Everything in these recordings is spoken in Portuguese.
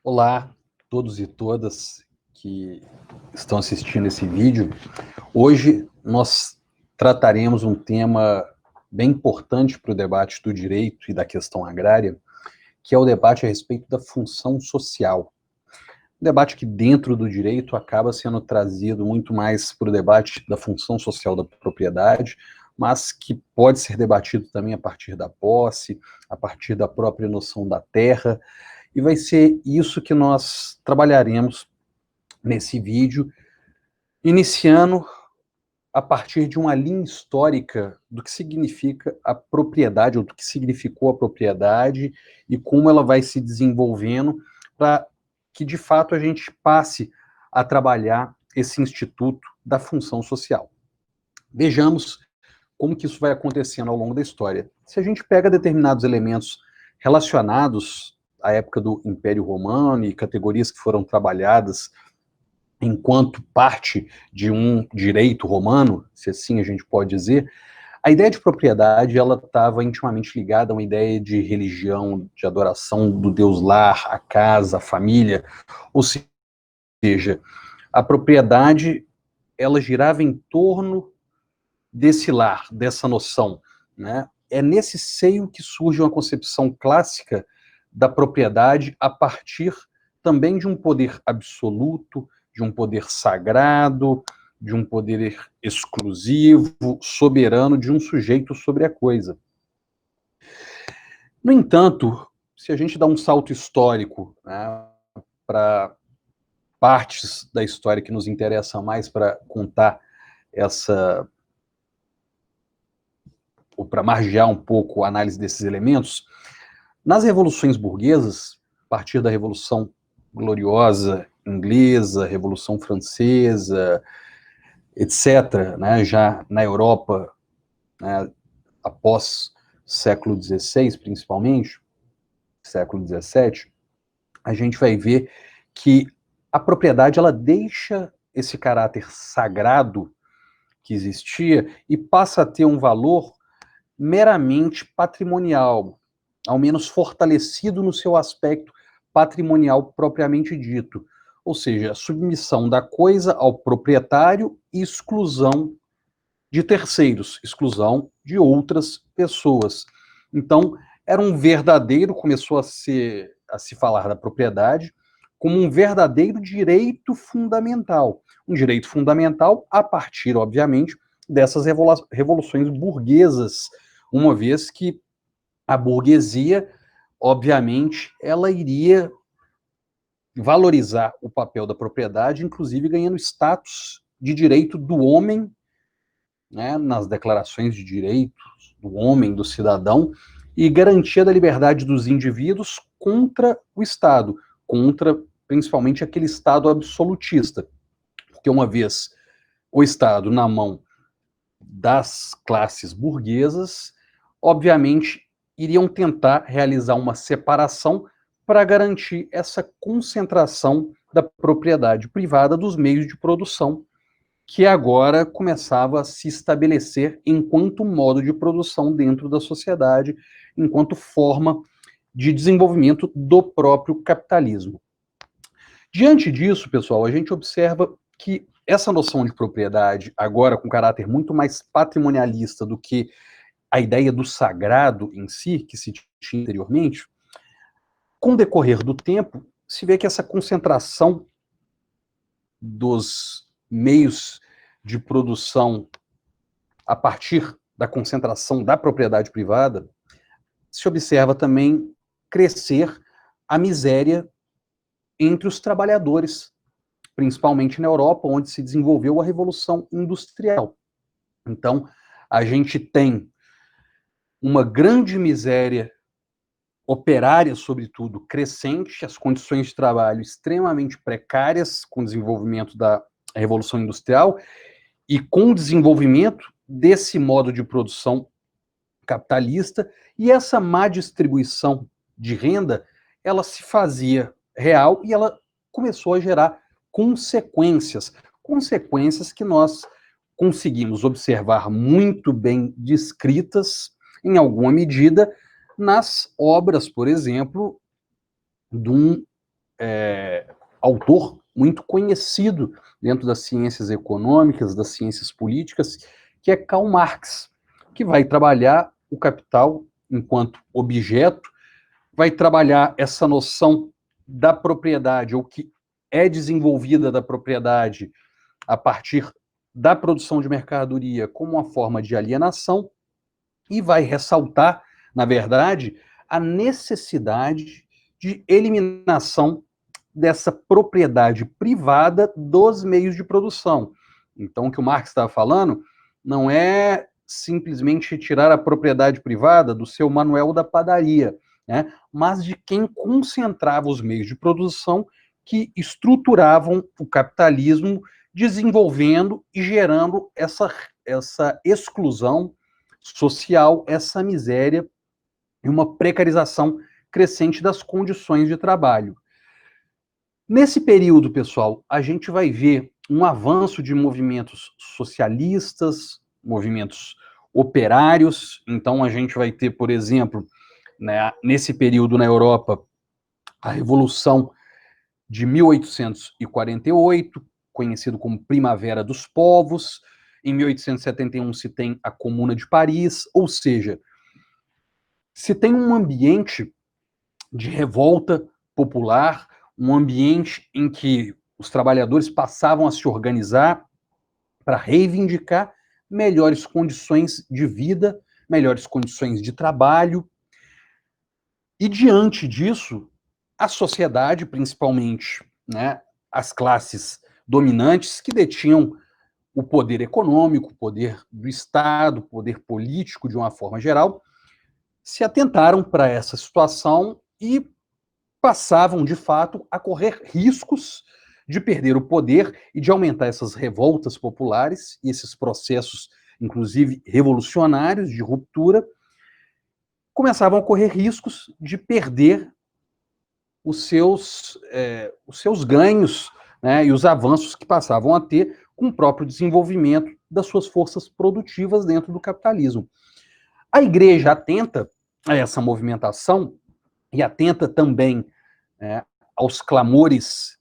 Olá, todos e todas que estão assistindo esse vídeo. Hoje nós trataremos um tema bem importante para o debate do direito e da questão agrária, que é o debate a respeito da função social. Um debate que dentro do direito acaba sendo trazido muito mais para o debate da função social da propriedade, mas que pode ser debatido também a partir da posse, a partir da própria noção da terra, e vai ser isso que nós trabalharemos nesse vídeo, iniciando a partir de uma linha histórica do que significa a propriedade, ou do que significou a propriedade, e como ela vai se desenvolvendo, para que, de fato, a gente passe a trabalhar esse instituto da função social. Vejamos como que isso vai acontecendo ao longo da história. Se a gente pega determinados elementos relacionados à época do Império Romano e categorias que foram trabalhadas enquanto parte de um direito romano, se assim a gente pode dizer, a ideia de propriedade ela estava intimamente ligada a uma ideia de religião, de adoração do Deus lar, a casa, a família, ou seja, a propriedade ela girava em torno desse lar, dessa noção, né? É nesse seio que surge uma concepção clássica da propriedade a partir também de um poder absoluto, de um poder sagrado, de um poder exclusivo, soberano de um sujeito sobre a coisa. No entanto, se a gente dá um salto histórico, né, para partes da história que nos interessam mais para contar essa, ou para margear um pouco a análise desses elementos, nas revoluções burguesas, a partir da Revolução Gloriosa inglesa, Revolução Francesa, etc., né, já na Europa, né, após século XVI, principalmente, século XVII, a gente vai ver que a propriedade ela deixa esse caráter sagrado que existia e passa a ter um valor meramente patrimonial, ao menos fortalecido no seu aspecto patrimonial propriamente dito. Ou seja, a submissão da coisa ao proprietário e exclusão de terceiros, exclusão de outras pessoas. Então, era um verdadeiro, começou a se falar da propriedade como um verdadeiro direito fundamental. Um direito fundamental a partir, obviamente, dessas revoluções burguesas, uma vez que a burguesia, obviamente, ela iria valorizar o papel da propriedade, inclusive ganhando status de direito do homem, né, nas declarações de direitos do homem, do cidadão, e garantia da liberdade dos indivíduos contra o Estado, contra principalmente aquele Estado absolutista, porque uma vez o Estado na mão das classes burguesas, obviamente iriam tentar realizar uma separação para garantir essa concentração da propriedade privada dos meios de produção, que agora começava a se estabelecer enquanto modo de produção dentro da sociedade, enquanto forma de desenvolvimento do próprio capitalismo. Diante disso, pessoal, a gente observa que essa noção de propriedade, agora com caráter muito mais patrimonialista do que a ideia do sagrado em si, que se tinha anteriormente, com o decorrer do tempo, se vê que essa concentração dos meios de produção a partir da concentração da propriedade privada, se observa também crescer a miséria entre os trabalhadores, principalmente na Europa, onde se desenvolveu a Revolução Industrial. Então, a gente tem uma grande miséria operária, sobretudo, crescente, as condições de trabalho extremamente precárias com o desenvolvimento da Revolução Industrial e com o desenvolvimento desse modo de produção capitalista, e essa má distribuição de renda, ela se fazia real e ela começou a gerar consequências que nós conseguimos observar muito bem descritas em alguma medida, nas obras, por exemplo, de um autor muito conhecido dentro das ciências econômicas, das ciências políticas, que é Karl Marx, que vai trabalhar o capital enquanto objeto, vai trabalhar essa noção da propriedade, ou que é desenvolvida da propriedade a partir da produção de mercadoria como uma forma de alienação, e vai ressaltar, na verdade, a necessidade de eliminação dessa propriedade privada dos meios de produção. Então, o que o Marx estava falando não é simplesmente tirar a propriedade privada do seu Manuel da padaria, né, mas de quem concentrava os meios de produção que estruturavam o capitalismo, desenvolvendo e gerando essa exclusão social, essa miséria e uma precarização crescente das condições de trabalho. Nesse período, pessoal, a gente vai ver um avanço de movimentos socialistas, movimentos operários. Então, a gente vai ter, por exemplo, né, nesse período na Europa, a Revolução de 1848, conhecido como Primavera dos Povos. Em 1871 se tem a Comuna de Paris, ou seja, se tem um ambiente de revolta popular, um ambiente em que os trabalhadores passavam a se organizar para reivindicar melhores condições de vida, melhores condições de trabalho. E diante disso, a sociedade, principalmente, né, as classes dominantes que detinham o poder econômico, o poder do Estado, o poder político de uma forma geral, se atentaram para essa situação e passavam, de fato, a correr riscos de perder o poder e de aumentar essas revoltas populares e esses processos, inclusive revolucionários, de ruptura, começavam a correr riscos de perder os seus ganhos, né, e os avanços que passavam a ter com o próprio desenvolvimento das suas forças produtivas dentro do capitalismo. A igreja atenta a essa movimentação e atenta também aos clamores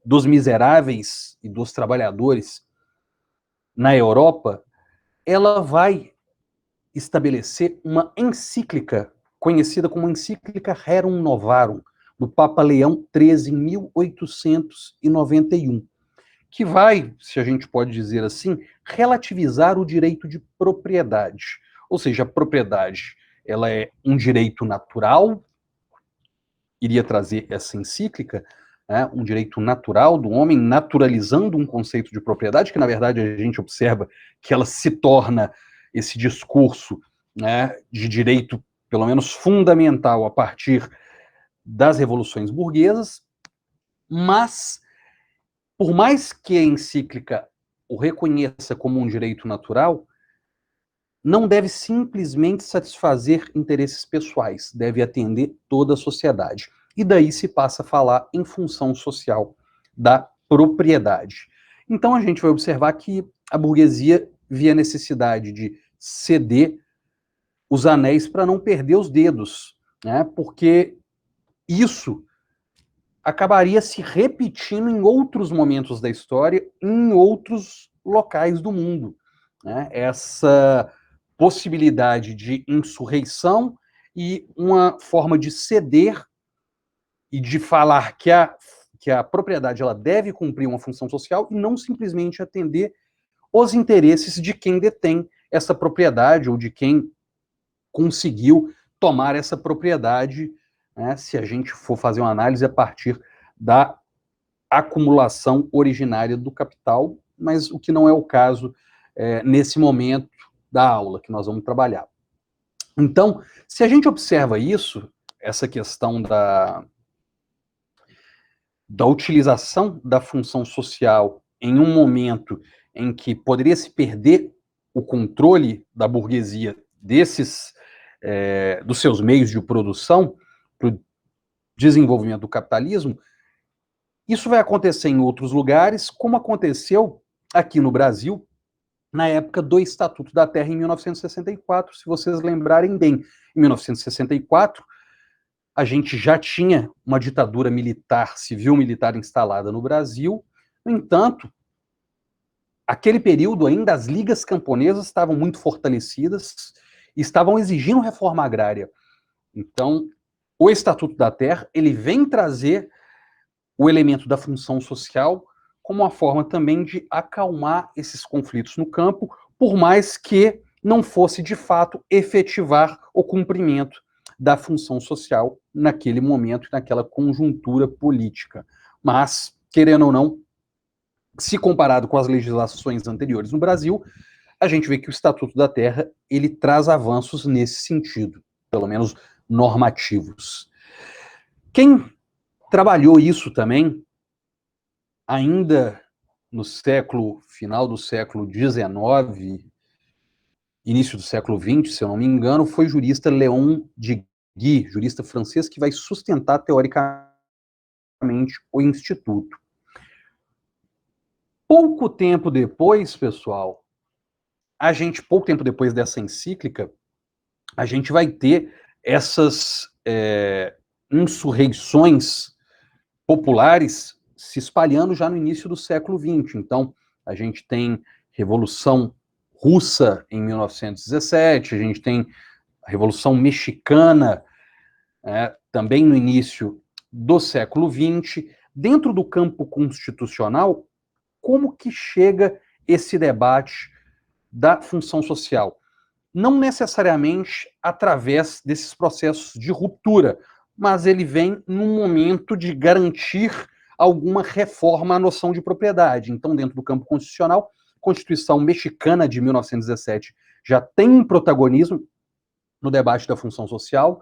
dos miseráveis e dos trabalhadores na Europa, ela vai estabelecer uma encíclica conhecida como encíclica Rerum Novarum, do Papa Leão XIII, em 1891, que vai, se a gente pode dizer assim, relativizar o direito de propriedade. Ou seja, a propriedade ela é um direito natural, iria trazer essa encíclica, né, um direito natural do homem, naturalizando um conceito de propriedade, que na verdade a gente observa que ela se torna esse discurso, né, de direito, pelo menos fundamental, a partir das revoluções burguesas, mas, por mais que a encíclica o reconheça como um direito natural, não deve simplesmente satisfazer interesses pessoais, deve atender toda a sociedade. E daí se passa a falar em função social da propriedade. Então a gente vai observar que a burguesia via a necessidade de ceder os anéis para não perder os dedos, né? Porque isso acabaria se repetindo em outros momentos da história, em outros locais do mundo, né? Essa possibilidade de insurreição e uma forma de ceder e de falar que a propriedade ela deve cumprir uma função social e não simplesmente atender os interesses de quem detém essa propriedade ou de quem conseguiu tomar essa propriedade, né, se a gente for fazer uma análise a partir da acumulação originária do capital, mas o que não é o caso nesse momento da aula que nós vamos trabalhar. Então, se a gente observa isso, essa questão da utilização da função social em um momento em que poderia se perder o controle da burguesia dos seus meios de produção para o desenvolvimento do capitalismo, isso vai acontecer em outros lugares, como aconteceu aqui no Brasil, na época do Estatuto da Terra, em 1964, se vocês lembrarem bem. Em 1964, a gente já tinha uma ditadura militar, civil-militar instalada no Brasil. No entanto, aquele período ainda as ligas camponesas estavam muito fortalecidas e estavam exigindo reforma agrária. Então, o Estatuto da Terra, ele vem trazer o elemento da função social como uma forma também de acalmar esses conflitos no campo, por mais que não fosse de fato efetivar o cumprimento da função social naquele momento, naquela conjuntura política. Mas, querendo ou não, se comparado com as legislações anteriores no Brasil, a gente vê que o Estatuto da Terra ele traz avanços nesse sentido, pelo menos normativos. Quem trabalhou isso também, ainda no final do século XIX, início do século XX, se eu não me engano, foi o jurista Léon de Guy, jurista francês, que vai sustentar teoricamente o Instituto. Pouco tempo depois, pessoal, pouco tempo depois dessa encíclica, a gente vai ter essas insurreições populares se espalhando já no início do século XX. Então, a gente tem Revolução Russa em 1917, a gente tem a Revolução Mexicana, também no início do século XX. Dentro do campo constitucional, como que chega esse debate da função social? Não necessariamente através desses processos de ruptura, mas ele vem num momento de garantir alguma reforma à noção de propriedade. Então, dentro do campo constitucional, a Constituição Mexicana de 1917 já tem um protagonismo no debate da função social.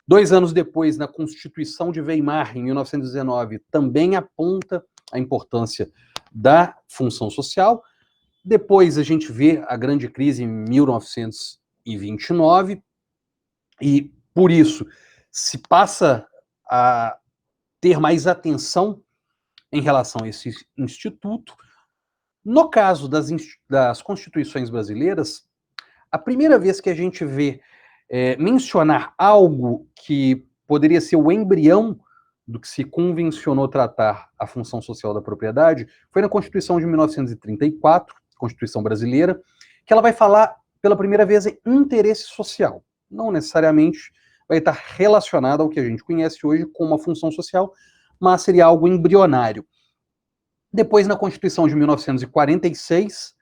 2 anos depois, na Constituição de Weimar, em 1919, também aponta a importância da função social. Depois a gente vê a grande crise em 1929, e por isso se passa a ter mais atenção em relação a esse instituto. No caso das constituições brasileiras, a primeira vez que a gente vê mencionar algo que poderia ser o embrião do que se convencionou tratar a função social da propriedade foi na Constituição de 1934, Constituição brasileira, que ela vai falar pela primeira vez em interesse social. Não necessariamente vai estar relacionado ao que a gente conhece hoje como uma função social, mas seria algo embrionário. Depois, na Constituição de 1946,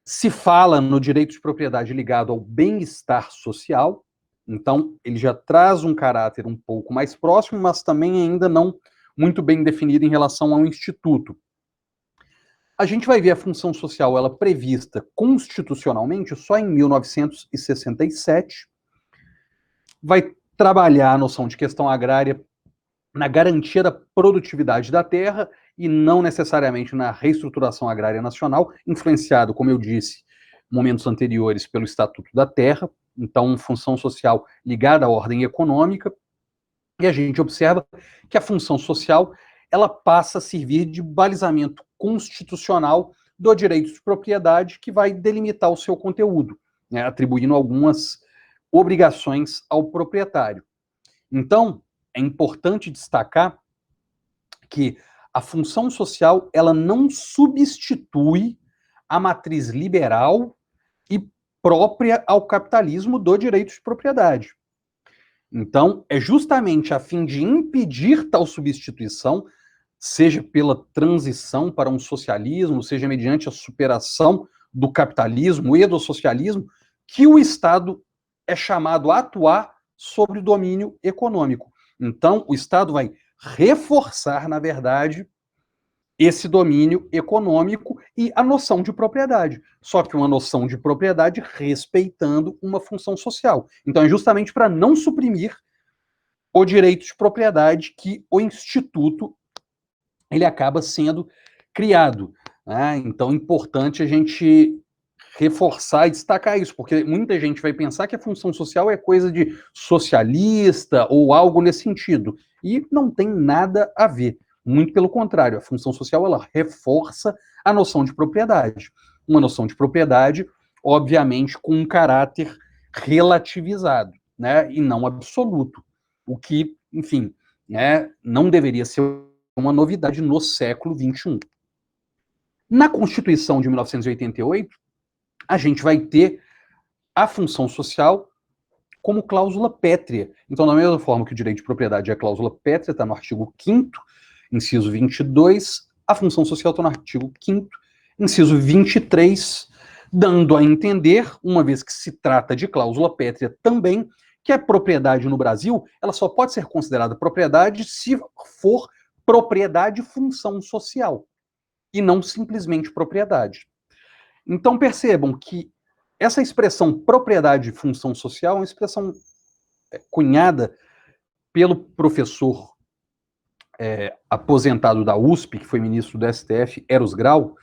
se fala no direito de propriedade ligado ao bem-estar social, então ele já traz um caráter um pouco mais próximo, mas também ainda não muito bem definido em relação ao instituto. A gente vai ver a função social ela prevista constitucionalmente só em 1967, vai trabalhar a noção de questão agrária na garantia da produtividade da terra e não necessariamente na reestruturação agrária nacional, influenciado, como eu disse, momentos anteriores pelo Estatuto da Terra, então função social ligada à ordem econômica, e a gente observa que a função social ela passa a servir de balizamento constitucional do direito de propriedade que vai delimitar o seu conteúdo, né, atribuindo algumas obrigações ao proprietário. Então, é importante destacar que a função social ela não substitui a matriz liberal e própria ao capitalismo do direito de propriedade. Então, é justamente a fim de impedir tal substituição, seja pela transição para um socialismo, seja mediante a superação do capitalismo e do socialismo, que o Estado é chamado a atuar sobre o domínio econômico. Então, o Estado vai reforçar, na verdade, esse domínio econômico e a noção de propriedade. Só que uma noção de propriedade respeitando uma função social. Então, é justamente para não suprimir o direito de propriedade que o Instituto ele acaba sendo criado. Né? Então, é importante a gente reforçar e destacar isso, porque muita gente vai pensar que a função social é coisa de socialista ou algo nesse sentido, e não tem nada a ver. Muito pelo contrário, a função social ela reforça a noção de propriedade. uma noção de propriedade, obviamente, com um caráter relativizado, né, e não absoluto, o que, enfim, né, não deveria ser uma novidade no século XXI. Na Constituição de 1988, a gente vai ter a função social como cláusula pétrea. Então, da mesma forma que o direito de propriedade é cláusula pétrea, está no artigo 5º, inciso 22, a função social está no artigo 5º, inciso 23, dando a entender, uma vez que se trata de cláusula pétrea também, que a propriedade no Brasil, ela só pode ser considerada propriedade se for propriedade função social, e não simplesmente propriedade. Então percebam que essa expressão propriedade e função social é uma expressão cunhada pelo professor aposentado da USP, que foi ministro do STF, Eros Grau,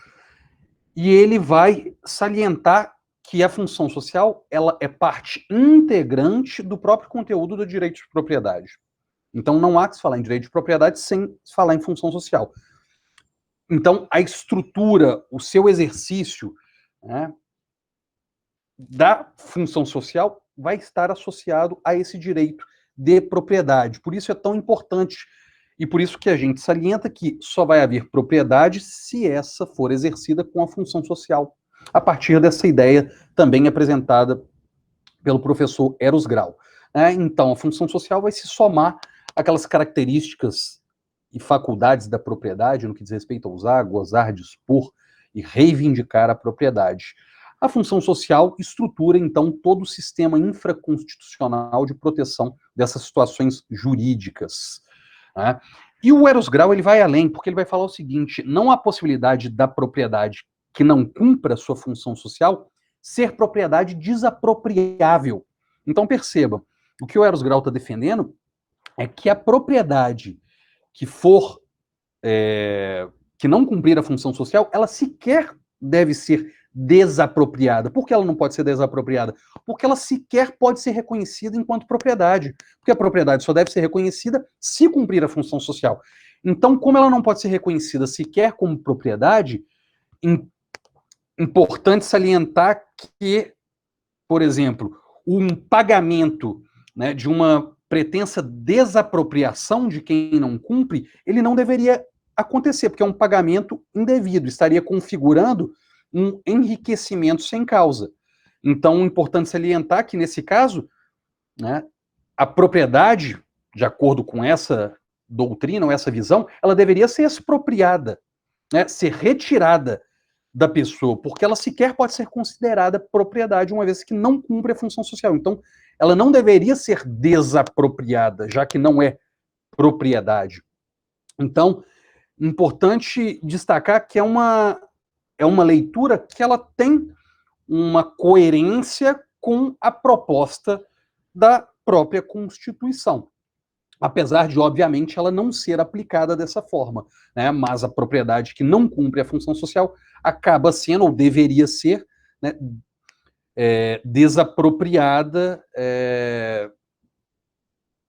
e ele vai salientar que a função social ela é parte integrante do próprio conteúdo do direito de propriedade. Então não há que se falar em direito de propriedade sem se falar em função social. Então a estrutura, o seu exercício, né, da função social vai estar associado a esse direito de propriedade. Por isso é tão importante e por isso que a gente salienta que só vai haver propriedade se essa for exercida com a função social, a partir dessa ideia também apresentada pelo professor Eros Grau. Então, a função social vai se somar àquelas características e faculdades da propriedade no que diz respeito a usar, gozar, dispor e reivindicar a propriedade. A função social estrutura, então, todo o sistema infraconstitucional de proteção dessas situações jurídicas. Né? E o Eros Grau ele vai além, porque ele vai falar o seguinte: não há possibilidade da propriedade que não cumpra sua função social ser propriedade desapropriável. Então, perceba, o que o Eros Grau está defendendo é que a propriedade que for que não cumprir a função social, ela sequer deve ser desapropriada. Por que ela não pode ser desapropriada? Porque ela sequer pode ser reconhecida enquanto propriedade. Porque a propriedade só deve ser reconhecida se cumprir a função social. Então, como ela não pode ser reconhecida sequer como propriedade, importante salientar que, por exemplo, um pagamento, né, de uma pretensa desapropriação de quem não cumpre, ele não deveria acontecer, porque é um pagamento indevido, estaria configurando um enriquecimento sem causa. Então, é importante salientar que, nesse caso, né, a propriedade, de acordo com essa doutrina ou essa visão, ela deveria ser expropriada, né, ser retirada da pessoa, porque ela sequer pode ser considerada propriedade, uma vez que não cumpre a função social. Então, ela não deveria ser desapropriada, já que não é propriedade. Então, importante destacar que é uma leitura que ela tem uma coerência com a proposta da própria Constituição. Apesar de, obviamente, ela não ser aplicada dessa forma, né? Mas a propriedade que não cumpre a função social acaba sendo, ou deveria ser, né, desapropriada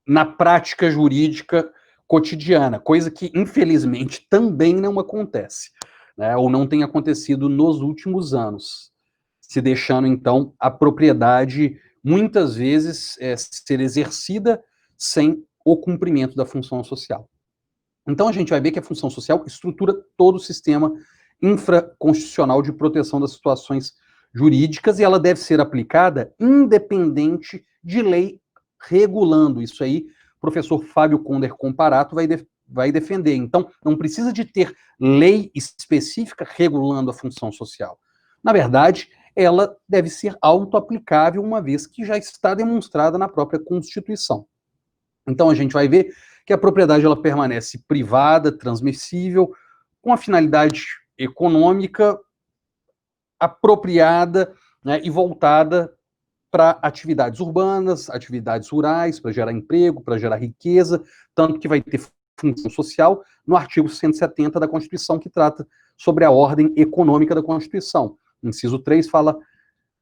na prática jurídica cotidiana, coisa que, infelizmente, também não acontece, né? Ou não tem acontecido nos últimos anos, se deixando, então, a propriedade, muitas vezes, ser exercida sem o cumprimento da função social. Então, a gente vai ver que a função social estrutura todo o sistema infraconstitucional de proteção das situações jurídicas e ela deve ser aplicada independente de lei regulando. Isso aí, o professor Fábio Conder Comparato vai defender. Então, não precisa de ter lei específica regulando a função social. Na verdade, ela deve ser auto-aplicável, uma vez que já está demonstrada na própria Constituição. Então, a gente vai ver que a propriedade ela permanece privada, transmissível, com a finalidade econômica apropriada, né, e voltada para atividades urbanas, atividades rurais, para gerar emprego, para gerar riqueza, tanto que vai ter função social no artigo 170 da Constituição, que trata sobre a ordem econômica da Constituição. Inciso 3 fala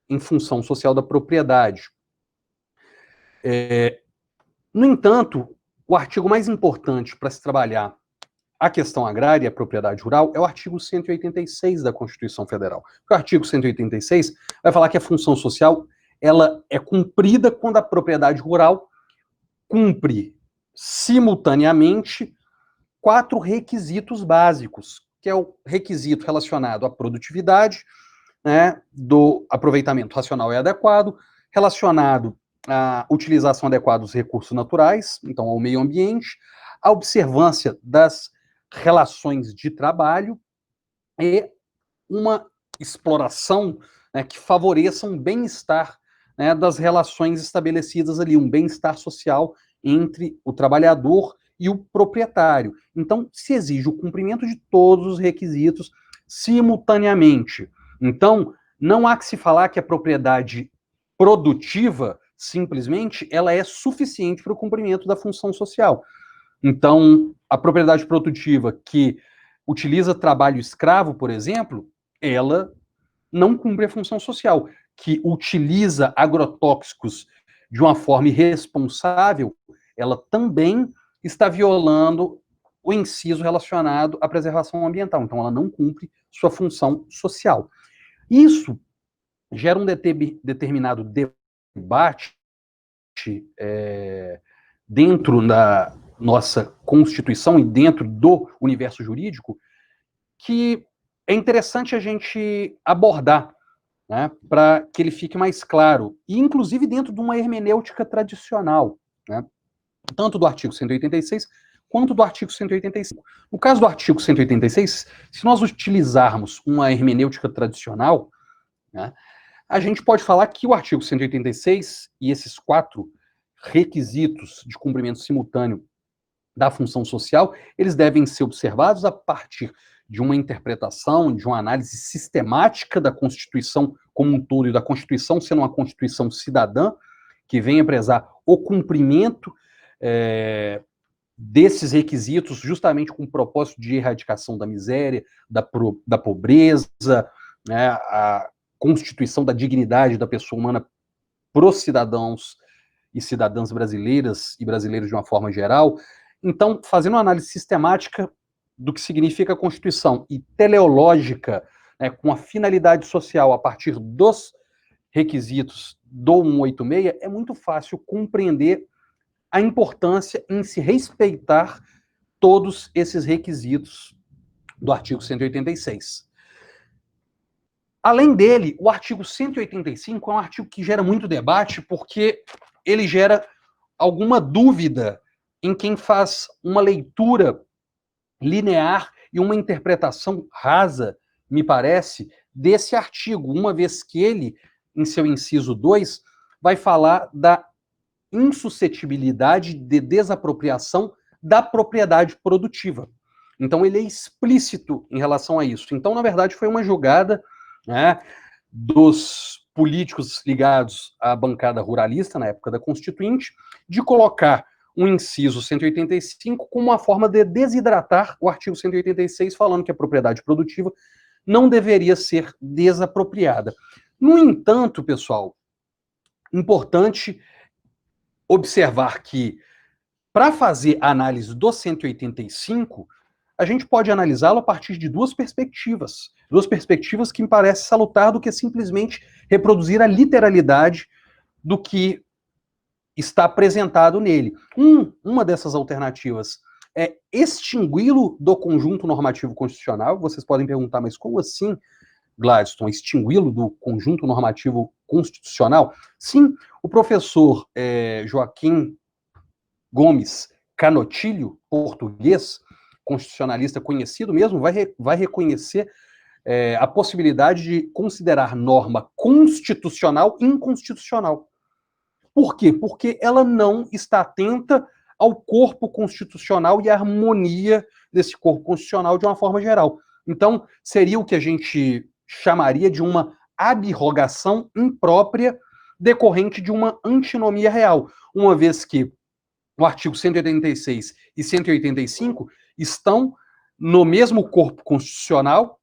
em função social da propriedade. No entanto, o artigo mais importante para se trabalhar a questão agrária e a propriedade rural é o artigo 186 da Constituição Federal. O artigo 186 vai falar que a função social ela é cumprida quando a propriedade rural cumpre simultaneamente 4 requisitos básicos, que é o requisito relacionado à produtividade, né, do aproveitamento racional e adequado, relacionado à utilização adequada dos recursos naturais, então ao meio ambiente, a observância das relações de trabalho e uma exploração, né, que favoreça um bem-estar, né, das relações estabelecidas ali, um bem-estar social entre o trabalhador e o proprietário. Então, se exige o cumprimento de todos os requisitos simultaneamente. Então, não há que se falar que a propriedade produtiva, simplesmente, ela é suficiente para o cumprimento da função social. Então, a propriedade produtiva que utiliza trabalho escravo, por exemplo, ela não cumpre a função social. Que utiliza agrotóxicos de uma forma irresponsável, ela também está violando o inciso relacionado à preservação ambiental. Então, ela não cumpre sua função social. Isso gera um determinado debate dentro da nossa Constituição e dentro do universo jurídico que é interessante a gente abordar, né, para que ele fique mais claro, e inclusive dentro de uma hermenêutica tradicional, né, tanto do artigo 186 quanto do artigo 185. No caso do artigo 186, se nós utilizarmos uma hermenêutica tradicional, né, a gente pode falar que o artigo 186 e esses 4 requisitos de cumprimento simultâneo da função social, eles devem ser observados a partir de uma interpretação, de uma análise sistemática da Constituição como um todo, e da Constituição sendo uma Constituição cidadã, que venha prezar o cumprimento desses requisitos, justamente com o propósito de erradicação da miséria, da pobreza, né, a constituição da dignidade da pessoa humana para os cidadãos e cidadãs brasileiras e brasileiros de uma forma geral. Então, fazendo uma análise sistemática do que significa a Constituição e teleológica, né, com a finalidade social a partir dos requisitos do 186, é muito fácil compreender a importância em se respeitar todos esses requisitos do artigo 186. Além dele, o artigo 185 é um artigo que gera muito debate, porque ele gera alguma dúvida em quem faz uma leitura linear e uma interpretação rasa, me parece, desse artigo, uma vez que ele, em seu inciso 2, vai falar da insuscetibilidade de desapropriação da propriedade produtiva. Então, ele é explícito em relação a isso. Então, na verdade, foi uma jogada, né, dos políticos ligados à bancada ruralista, na época da Constituinte, de colocar um inciso 185 como uma forma de desidratar o artigo 186, falando que a propriedade produtiva não deveria ser desapropriada. No entanto, pessoal, importante observar que, para fazer a análise do 185, a gente pode analisá-lo a partir de duas perspectivas que me parece salutar do que simplesmente reproduzir a literalidade do que está apresentado nele. Uma dessas alternativas é extingui-lo do conjunto normativo constitucional. Vocês podem perguntar, mas como assim, Gladstone, extingui-lo do conjunto normativo constitucional? Sim, o professor Joaquim Gomes Canotilho, português, constitucionalista conhecido mesmo, vai reconhecer a possibilidade de considerar norma constitucional inconstitucional. Por quê? Porque ela não está atenta ao corpo constitucional e à harmonia desse corpo constitucional de uma forma geral. Então, seria o que a gente chamaria de uma abrogação imprópria decorrente de uma antinomia real, uma vez que o artigo 186 e 185 estão no mesmo corpo constitucional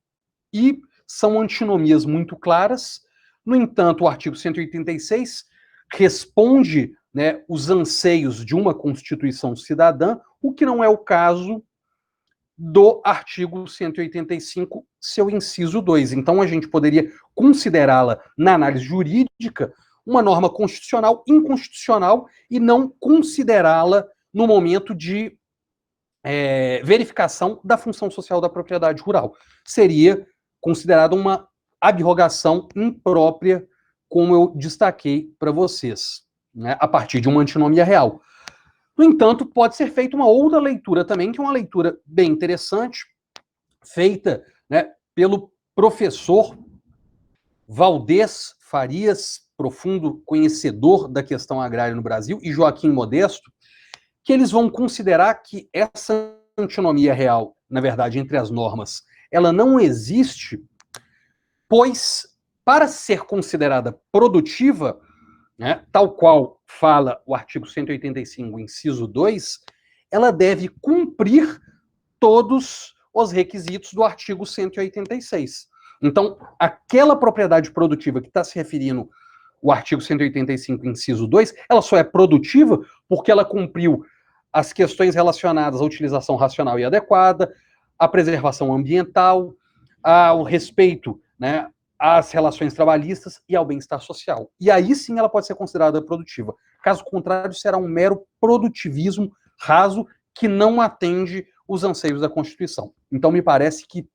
e são antinomias muito claras. No entanto, o artigo 186 responde, né, os anseios de uma Constituição cidadã, o que não é o caso do artigo 185, seu inciso 2. Então, a gente poderia considerá-la, na análise jurídica, uma norma constitucional inconstitucional e não considerá-la no momento de verificação da função social da propriedade rural. Seria considerada uma abrogação imprópria, como eu destaquei para vocês, né, a partir de uma antinomia real. No entanto, pode ser feita uma outra leitura também, que é uma leitura bem interessante, feita, né, pelo professor Valdez Farias, profundo conhecedor da questão agrária no Brasil, e Joaquim Modesto, que eles vão considerar que essa antinomia real, na verdade, entre as normas, ela não existe, pois, para ser considerada produtiva, né, tal qual fala o artigo 185, inciso 2, ela deve cumprir todos os requisitos do artigo 186. Então, aquela propriedade produtiva que está se referindo o artigo 185, inciso 2, ela só é produtiva porque ela cumpriu as questões relacionadas à utilização racional e adequada, à preservação ambiental, ao respeito, né, às relações trabalhistas e ao bem-estar social. E aí sim ela pode ser considerada produtiva. Caso contrário, será um mero produtivismo raso que não atende os anseios da Constituição. Então, me parece que,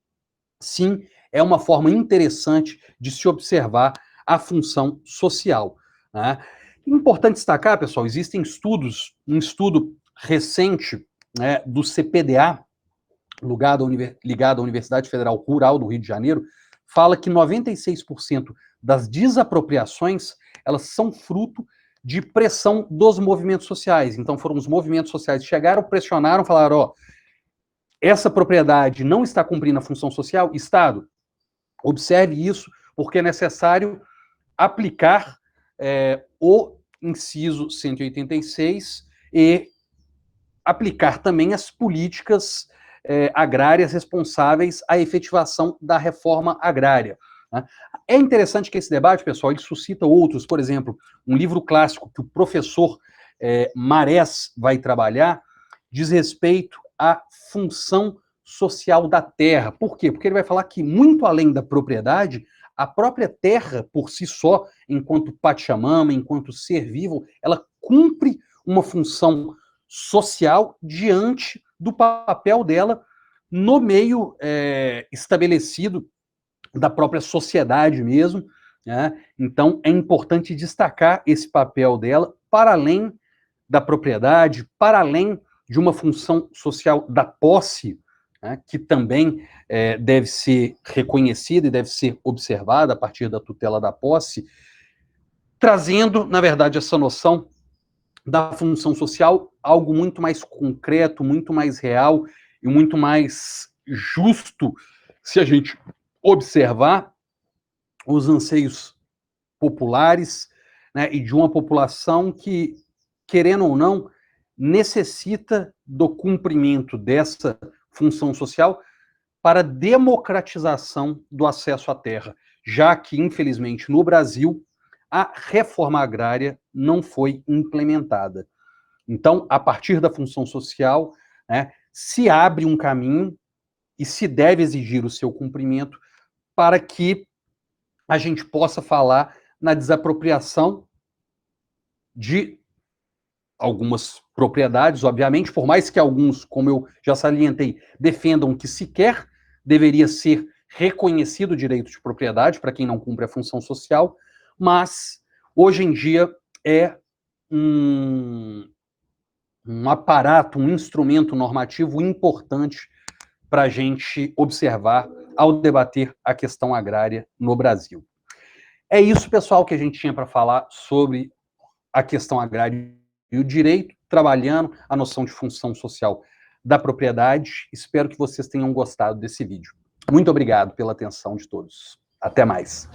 sim, é uma forma interessante de se observar a função social, né? Importante destacar, pessoal, existem estudos, um estudo recente, né, do CPDA, ligado à Universidade Federal Rural do Rio de Janeiro, fala que 96% das desapropriações, elas são fruto de pressão dos movimentos sociais. Então, foram os movimentos sociais que chegaram, pressionaram, falaram, ó, essa propriedade não está cumprindo a função social, Estado, observe isso, porque é necessário aplicar o inciso 186 e aplicar também as políticas agrárias responsáveis à efetivação da reforma agrária. Né? É interessante que esse debate, pessoal, ele suscita outros, por exemplo, um livro clássico que o professor Marés vai trabalhar, diz respeito à função social da terra. Por quê? Porque ele vai falar que, muito além da propriedade, a própria terra, por si só, enquanto Pachamama, enquanto ser vivo, ela cumpre uma função social diante do papel dela no meio estabelecido da própria sociedade mesmo, né? Então, é importante destacar esse papel dela para além da propriedade, para além de uma função social da posse, né, que também deve ser reconhecida e deve ser observada a partir da tutela da posse, trazendo, na verdade, essa noção da função social algo muito mais concreto, muito mais real e muito mais justo, se a gente observar os anseios populares, né, e de uma população que, querendo ou não, necessita do cumprimento dessa função social para democratização do acesso à terra, já que, infelizmente, no Brasil, a reforma agrária não foi implementada. Então, a partir da função social, né, se abre um caminho e se deve exigir o seu cumprimento para que a gente possa falar na desapropriação de algumas propriedades, obviamente, por mais que alguns, como eu já salientei, defendam que sequer deveria ser reconhecido o direito de propriedade para quem não cumpre a função social, mas hoje em dia é um aparato, um instrumento normativo importante para a gente observar ao debater a questão agrária no Brasil. É isso, pessoal, que a gente tinha para falar sobre a questão agrária e o direito, trabalhando a noção de função social da propriedade. Espero que vocês tenham gostado desse vídeo. Muito obrigado pela atenção de todos. Até mais.